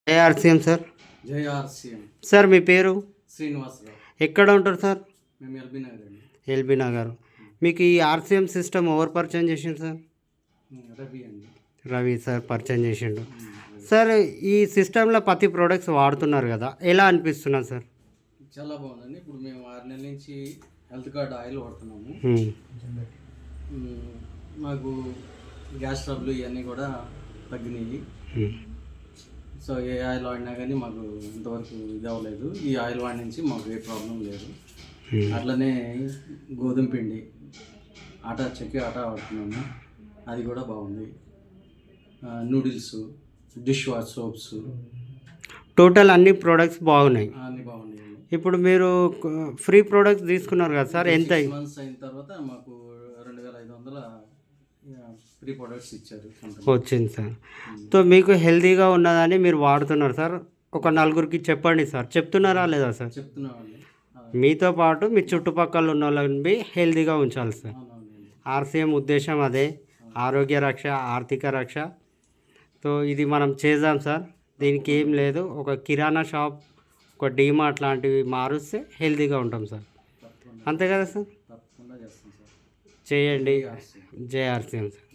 JRCM sir. JRCM sir మీ పేరు? శ్రీనివాసరావు. ఎక్కడ ఉంటారు సార్? మేము ఎల్బీ నగర్ అండి. ఎల్బీ నగర్. మీకు ఈ ఆర్సీఎం సిస్టమ్ ఎవరు పరిచయం చేసిండు సార్? రవి అండి. రవి సార్ పరిచయం చేసిండు. సార్ ఈ సిస్టంలో ప్రతి ప్రోడక్ట్స్ వాడుతున్నారు కదా, ఎలా అనిపిస్తున్నారు సార్? చాలా బాగుందండి. ఇప్పుడు మేము 6 నెలల నుంచి హెల్త్ కార్డ్ ఆయిల్ వాడుతున్నాము. మాకు గ్యాస్ ట్రబుల్ ఇవన్నీ కూడా తగ్గినాయి. సో ఏ ఆయిల్ వాడినా కానీ మాకు ఇంతవరకు ఇది అవ్వలేదు. ఈ ఆయిల్ వాడి నుంచి మాకు ఏ ప్రాబ్లం లేదు. అట్లనే గోధుమ పిండి చెక్కి ఆటా వాడుతున్నాము, అది కూడా బాగుంది. Noodles, dish wash soaps, total అన్ని ప్రోడక్ట్స్ బాగున్నాయి. అన్నీ బాగున్నాయి. ఇప్పుడు మీరు ఫ్రీ ప్రోడక్ట్స్ తీసుకున్నారు కదా సార్, ఎంత 6 months అయిన తర్వాత మాకు 2500 ఫ్రీ ప్రోడక్ట్స్ ఇచ్చారు. వచ్చింది సార్. సో మీకు హెల్తీగా ఉన్నదని మీరు వాడుతున్నారు సార్. ఒక నలుగురికి చెప్పండి సార్. చెప్తున్నారా లేదా సార్? చెప్తున్నామండి. మీతో పాటు మీ చుట్టుపక్కల ఉన్న వాళ్ళని హెల్తీగా ఉంచాలి సార్. ఆర్సీఎం ఉద్దేశం అదే, ఆరోగ్య రక్ష, ఆర్థిక రక్ష. సో ఇది మనం చేద్దాం సార్. దీనికి ఏం లేదు, ఒక కిరాణా షాప్, ఒక డీమార్ట్ లాంటివి మారుస్తే హెల్తీగా ఉంటాం సార్. అంతే కదా సార్? తప్పకుండా చేస్తాం సార్. చేయండి. JRCM sir.